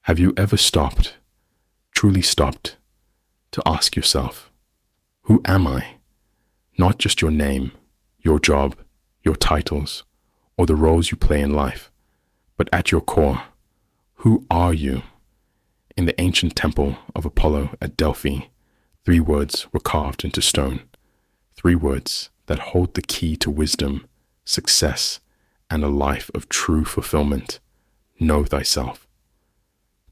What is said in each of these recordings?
Have you ever stopped, truly stopped, to ask yourself, who am I? Not just your name, your job, your titles, or the roles you play in life, but at your core, who are you? In the ancient temple of Apollo at Delphi, 3 words were carved into stone. 3 words that hold the key to wisdom, success, and a life of true fulfillment. Know thyself.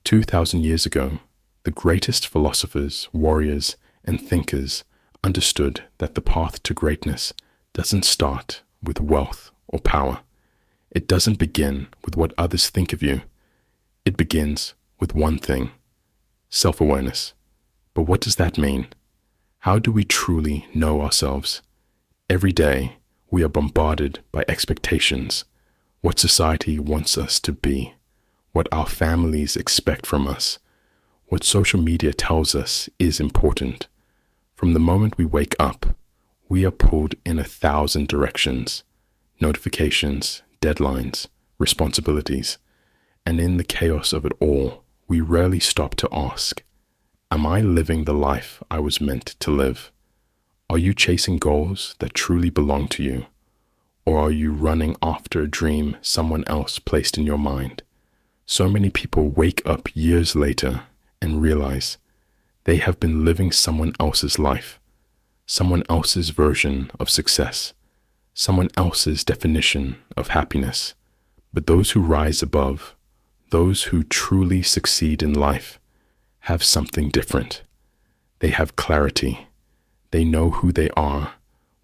2,000 years ago, the greatest philosophers, warriors, and thinkers understood that the path to greatness doesn't start with wealth or power. It doesn't begin with what others think of you. It begins with one thing: self-awareness. But what does that mean? How do we truly know ourselves? Every day, we are bombarded by expectations, what society wants us to be, what our families expect from us, what social media tells us is important. From the moment we wake up, we are pulled in 1,000 directions: notifications, deadlines, responsibilities. And in the chaos of it all, we rarely stop to ask, am I living the life I was meant to live? Are you chasing goals that truly belong to you? Or are you running after a dream someone else placed in your mind? So many people wake up years later and realize they have been living someone else's life, someone else's version of success, someone else's definition of happiness. But those who rise above, those who truly succeed in life, have something different. They have clarity. They know who they are,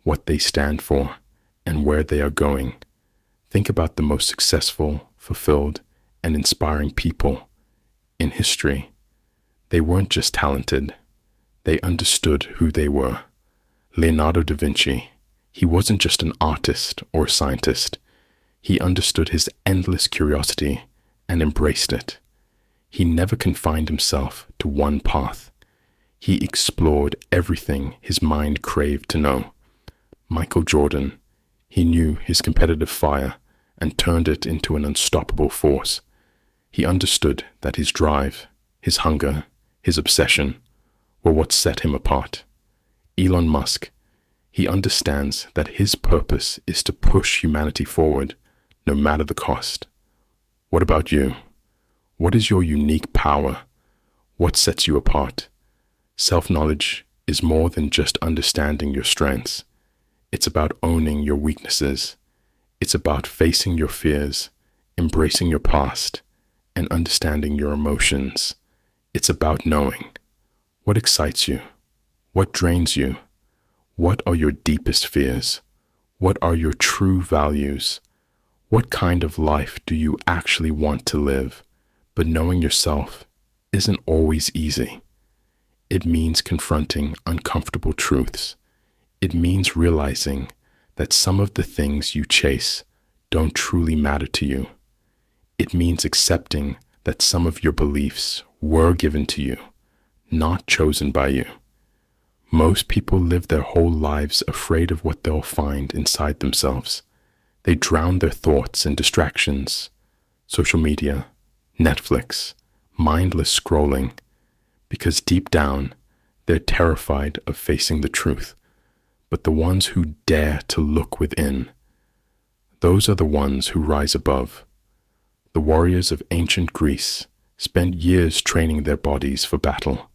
what they stand for, and where they are going. Think about the most successful, fulfilled, and inspiring people in history. They weren't just talented. They understood who they were. Leonardo da Vinci, he wasn't just an artist or a scientist. He understood his endless curiosity and embraced it. He never confined himself to one path. He explored everything his mind craved to know. Michael Jordan, he knew his competitive fire and turned it into an unstoppable force. He understood that his drive, his hunger, his obsession were what set him apart. Elon Musk, he understands that his purpose is to push humanity forward, no matter the cost. What about you? What is your unique power? What sets you apart? Self-knowledge is more than just understanding your strengths. It's about owning your weaknesses. It's about facing your fears, embracing your past, and understanding your emotions. It's about knowing what excites you, what drains you, what are your deepest fears, what are your true values, what kind of life do you actually want to live. But knowing yourself isn't always easy. It means confronting uncomfortable truths. It means realizing that some of the things you chase don't truly matter to you. It means accepting that some of your beliefs were given to you, not chosen by you. Most people live their whole lives afraid of what they'll find inside themselves. They drown their thoughts in distractions, social media, Netflix, mindless scrolling, because deep down, they're terrified of facing the truth. But the ones who dare to look within, those are the ones who rise above. The warriors of ancient Greece spent years training their bodies for battle.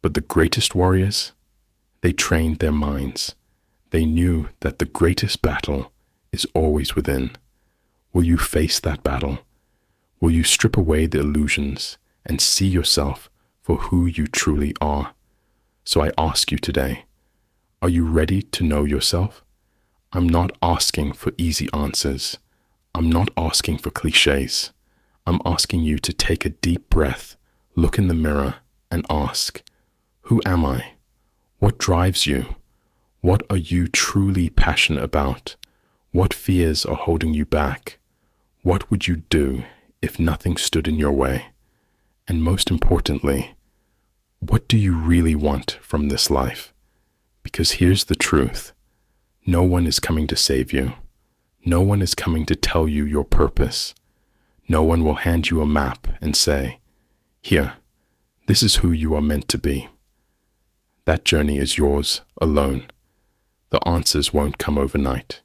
But the greatest warriors, they trained their minds. They knew that the greatest battle is always within. Will you face that battle? Will you strip away the illusions and see yourself for who you truly are? So I ask you today, are you ready to know yourself? I'm not asking for easy answers. I'm not asking for cliches. I'm asking you to take a deep breath, look in the mirror, and ask, who am I? What drives you? What are you truly passionate about? What fears are holding you back? What would you do if nothing stood in your way? And most importantly, what do you really want from this life? Because here's the truth. No one is coming to save you. No one is coming to tell you your purpose. No one will hand you a map and say, Here, this is who you are meant to be. That journey is yours alone. The answers won't come overnight.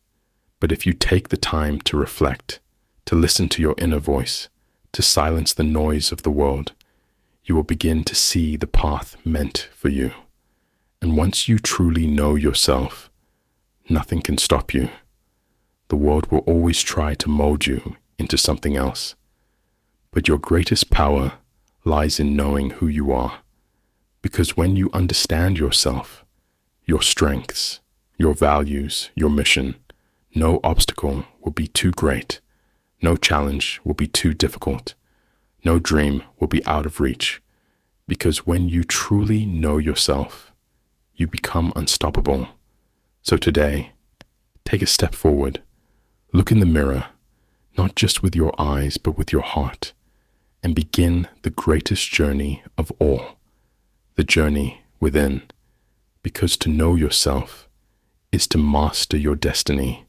But if you take the time to reflect, to listen to your inner voice, to silence the noise of the world, you will begin to see the path meant for you. And once you truly know yourself, nothing can stop you. The world will always try to mold you into something else. But your greatest power lies in knowing who you are. Because when you understand yourself, your strengths, your values, your mission, no obstacle will be too great. No challenge will be too difficult. No dream will be out of reach. Because when you truly know yourself, you become unstoppable. So today, take a step forward. Look in the mirror, not just with your eyes, but with your heart, and begin the greatest journey of all, the journey within. Because to know yourself is to master your destiny.